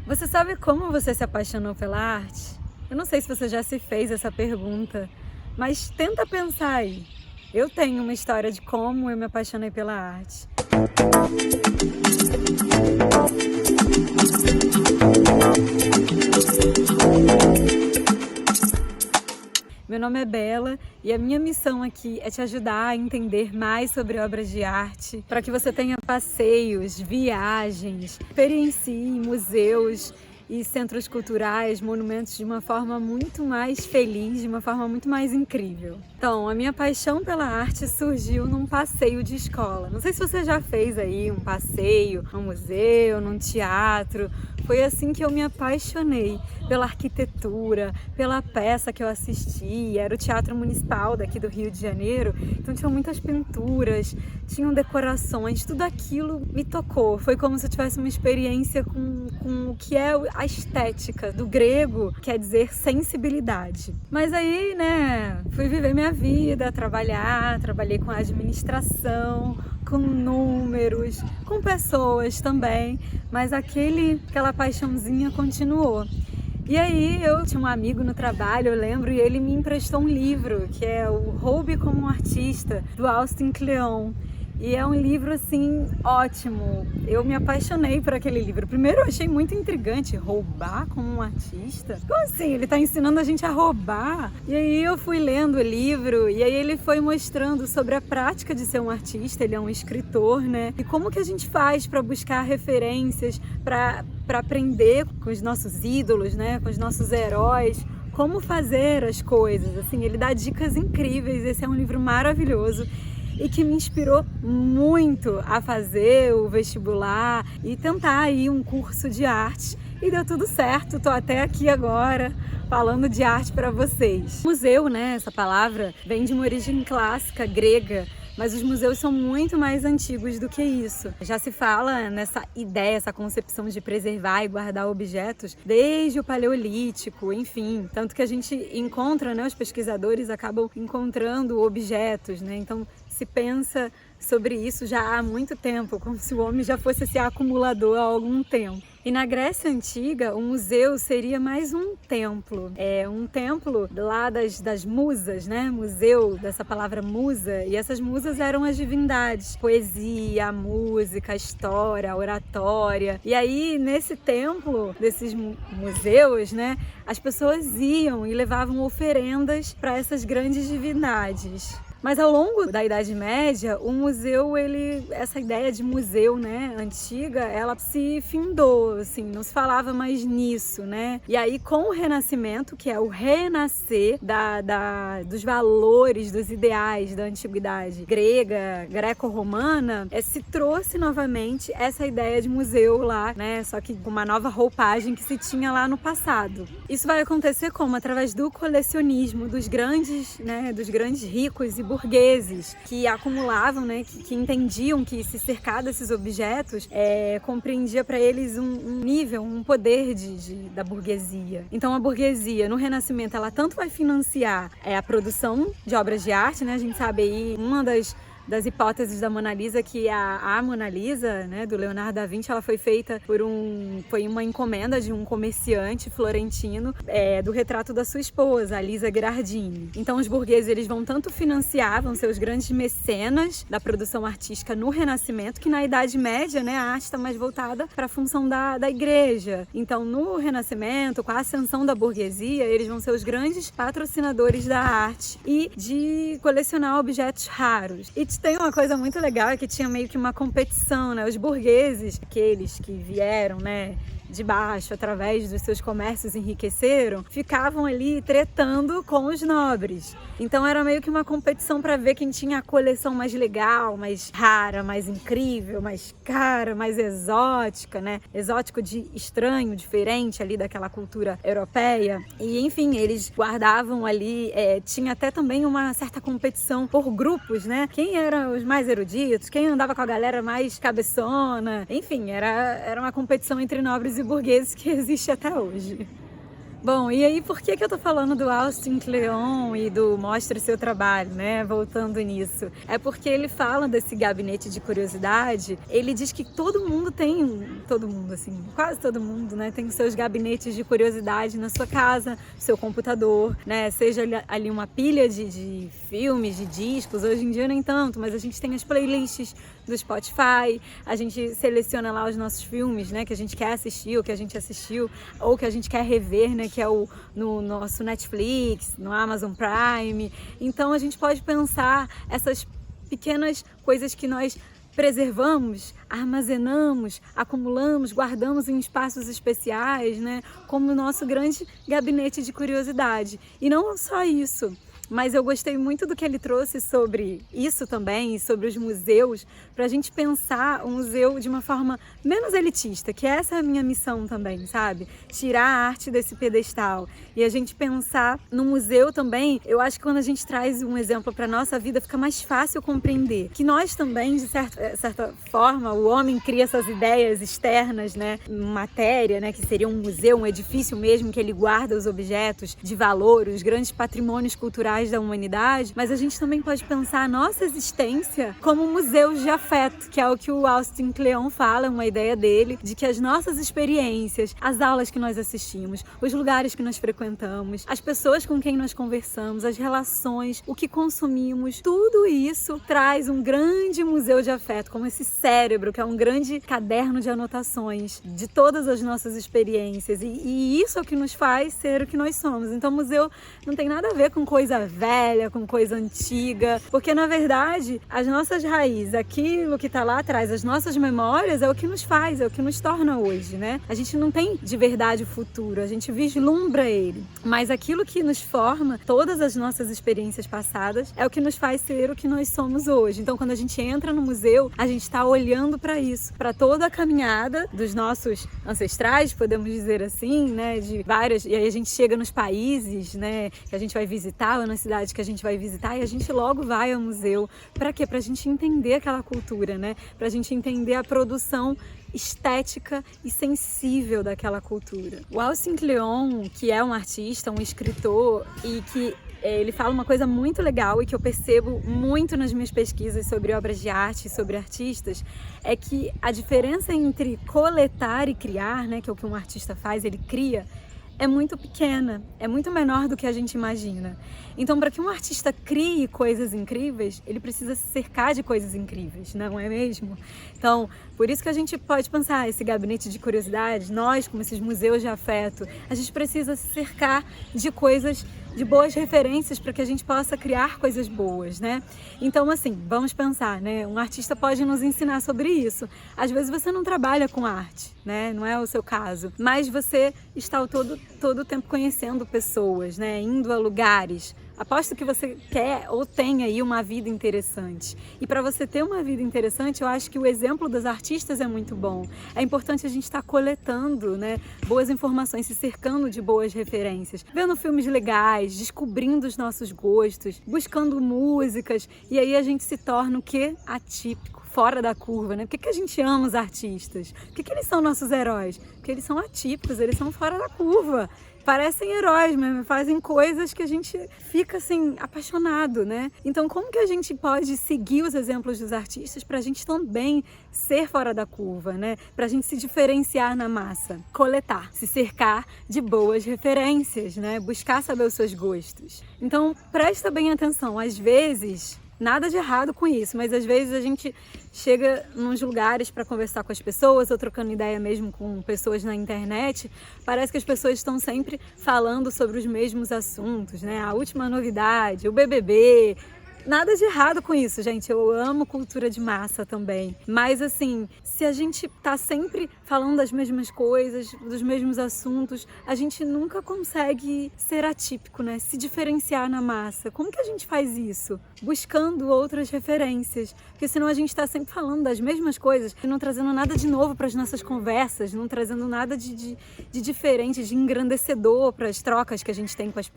Você sabe como você se apaixonou pela arte? Eu não sei se você já se fez essa pergunta, mas tenta pensar aí. Eu tenho uma história de como eu me apaixonei pela arte. Meu nome é Bela e a minha missão aqui é te ajudar a entender mais sobre obras de arte, para que você tenha passeios, viagens, experiencie museus e centros culturais, monumentos de uma forma muito mais feliz, de uma forma muito mais incrível. Então, a minha paixão pela arte surgiu num passeio de escola. Não sei se você já fez aí um passeio num museu, num teatro. Foi assim que eu me apaixonei pela arquitetura, pela peça que eu assisti. Era o Teatro Municipal daqui do Rio de Janeiro, então tinham muitas pinturas, tinham decorações, tudo aquilo me tocou. Foi como se eu tivesse uma experiência com o que é a estética. Do grego quer dizer sensibilidade. Mas aí, fui viver minha vida, trabalhei com administração, com números, com pessoas também, mas aquela paixãozinha continuou. E aí eu tinha um amigo no trabalho, eu lembro, e ele me emprestou um livro, que é o Roube como um Artista, do Austin Kleon. E é um livro, assim, ótimo. Eu me apaixonei por aquele livro. Primeiro eu achei muito intrigante, roubar como um artista? Como assim? Ele está ensinando a gente a roubar? E aí eu fui lendo o livro, e aí ele foi mostrando sobre a prática de ser um artista. Ele é um escritor, né? E como que a gente faz para buscar referências, para aprender com os nossos ídolos, né? Com os nossos heróis, como fazer as coisas. Assim, ele dá dicas incríveis. Esse é um livro maravilhoso e que me inspirou muito a fazer o vestibular e tentar aí um curso de arte. E deu tudo certo, tô até aqui agora falando de arte para vocês. Museu, essa palavra vem de uma origem clássica grega, mas os museus são muito mais antigos do que isso. Já se fala nessa ideia, essa concepção de preservar e guardar objetos desde o Paleolítico, enfim. Tanto que a gente encontra, os pesquisadores acabam encontrando objetos, Então se pensa sobre isso já há muito tempo, como se o homem já fosse esse acumulador há algum tempo. E na Grécia Antiga, o museu seria mais um templo. Um templo lá das musas, Museu, dessa palavra musa. E essas musas eram as divindades. Poesia, a música, a história, a oratória. E aí, nesse templo, desses museus, as pessoas iam e levavam oferendas para essas grandes divindades. Mas ao longo da Idade Média, o museu, essa ideia de museu, antiga, ela se findou, assim, não se falava mais nisso, E aí, com o Renascimento, que é o renascer dos valores, dos ideais da antiguidade grega, greco-romana, se trouxe novamente essa ideia de museu lá, Só que com uma nova roupagem que se tinha lá no passado. Isso vai acontecer como? Através do colecionismo dos grandes ricos e burgueses que acumulavam, que entendiam que se cercar desses objetos compreendia para eles um nível, um poder da burguesia. Então a burguesia no Renascimento ela tanto vai financiar a produção de obras de arte, a gente sabe aí uma das hipóteses da Mona Lisa, que a Mona Lisa, do Leonardo da Vinci, ela foi feita foi uma encomenda de um comerciante florentino do retrato da sua esposa, a Lisa Gherardini. Então os burgueses eles vão tanto financiar, vão ser os grandes mecenas da produção artística no Renascimento, que na Idade Média, a arte está mais voltada para a função da igreja. Então no Renascimento, com a ascensão da burguesia, eles vão ser os grandes patrocinadores da arte e de colecionar objetos raros. E tem uma coisa muito legal, que tinha meio que uma competição, Os burgueses, aqueles que vieram, de baixo, através dos seus comércios enriqueceram, ficavam ali tretando com os nobres. Então era meio que uma competição para ver quem tinha a coleção mais legal, mais rara, mais incrível, mais cara, mais exótica, Exótico de estranho, diferente ali daquela cultura europeia. E enfim, eles guardavam ali, tinha até também uma certa competição por grupos, Quem eram os mais eruditos, quem andava com a galera mais cabeçona, enfim, era uma competição entre nobres e burgueses que existe até hoje. Bom, e aí por que eu tô falando do Austin Kleon e do Mostre Seu Trabalho, né? Voltando nisso. É porque ele fala desse gabinete de curiosidade, ele diz que todo mundo assim, quase todo mundo, né? Tem seus gabinetes de curiosidade na sua casa, seu computador, né? Seja ali uma pilha de filmes, de discos, hoje em dia nem tanto, mas a gente tem as playlists do Spotify, a gente seleciona lá os nossos filmes, né? Que a gente quer assistir, ou que a gente assistiu, ou que a gente quer rever, né? Que é no nosso Netflix, no Amazon Prime. Então a gente pode pensar essas pequenas coisas que nós preservamos, armazenamos, acumulamos, guardamos em espaços especiais, né? Como o nosso grande gabinete de curiosidade. E não só isso, mas eu gostei muito do que ele trouxe sobre isso também, sobre os museus, para a gente pensar o museu de uma forma menos elitista, que essa é a minha missão também, sabe? Tirar a arte desse pedestal e a gente pensar no museu também. Eu acho que quando a gente traz um exemplo para nossa vida, fica mais fácil compreender que nós também, de certa forma, o homem cria essas ideias externas, né? Matéria, né? Que seria um museu, um edifício mesmo, que ele guarda os objetos de valor, os grandes patrimônios culturais da humanidade, mas a gente também pode pensar a nossa existência como museus de afeto, que é o que o Austin Kleon fala, uma ideia dele, de que as nossas experiências, as aulas que nós assistimos, os lugares que nós frequentamos, as pessoas com quem nós conversamos, as relações, o que consumimos, tudo isso traz um grande museu de afeto, como esse cérebro, que é um grande caderno de anotações de todas as nossas experiências, e isso é o que nos faz ser o que nós somos. Então o museu não tem nada a ver com coisa velha, com coisa antiga, porque na verdade as nossas raízes, aquilo que está lá atrás, as nossas memórias é o que nos faz, é o que nos torna hoje, né? A gente não tem de verdade o futuro, a gente vislumbra ele, mas aquilo que nos forma, todas as nossas experiências passadas, é o que nos faz ser o que nós somos hoje. Então quando a gente entra no museu, a gente está olhando para isso, para toda a caminhada dos nossos ancestrais, podemos dizer assim, né? De várias, e aí a gente chega nos países, né? Que a gente vai visitar, ou na cidade que a gente vai visitar, e a gente logo vai ao museu. Para quê? Para a gente entender aquela cultura, né? Para a gente entender a produção estética e sensível daquela cultura. O Austin Kleon, que é um artista, um escritor, e que ele fala uma coisa muito legal e que eu percebo muito nas minhas pesquisas sobre obras de arte e sobre artistas, é que a diferença entre coletar e criar, né, que é o que um artista faz, ele cria, é muito pequena, é muito menor do que a gente imagina. Então, para que um artista crie coisas incríveis, ele precisa se cercar de coisas incríveis, não é mesmo? Então, por isso que a gente pode pensar esse gabinete de curiosidades, nós, como esses museus de afeto, a gente precisa se cercar de coisas, de boas referências para que a gente possa criar coisas boas, né? Então, assim, vamos pensar, né? Um artista pode nos ensinar sobre isso. Às vezes você não trabalha com arte, né? Não é o seu caso, mas você está todo o tempo conhecendo pessoas, né? Indo a lugares. Aposto que você quer ou tem aí uma vida interessante. E para você ter uma vida interessante, eu acho que o exemplo dos artistas é muito bom. É importante a gente estar coletando, né, boas informações, se cercando de boas referências, vendo filmes legais, descobrindo os nossos gostos, buscando músicas, e aí a gente se torna o quê? Atípico, fora da curva, né? Por que a gente ama os artistas? Por que eles são nossos heróis? Porque eles são atípicos, eles são fora da curva. Parecem heróis mesmo, fazem coisas que a gente fica assim, apaixonado, né? Então como que a gente pode seguir os exemplos dos artistas para a gente também ser fora da curva, né? Para a gente se diferenciar na massa, coletar, se cercar de boas referências, né? Buscar saber os seus gostos. Então presta bem atenção, às vezes... Nada de errado com isso, mas às vezes a gente chega nos lugares para conversar com as pessoas ou trocando ideia mesmo com pessoas na internet, parece que as pessoas estão sempre falando sobre os mesmos assuntos, né? A última novidade, o BBB... Nada de errado com isso, gente. Eu amo cultura de massa também. Mas assim, se a gente tá sempre falando das mesmas coisas, dos mesmos assuntos, a gente nunca consegue ser atípico, né? Se diferenciar na massa. Como que a gente faz isso? Buscando outras referências. Porque senão a gente tá sempre falando das mesmas coisas e não trazendo nada de novo para as nossas conversas, não trazendo nada de diferente, de engrandecedor para as trocas que a gente tem com as pessoas.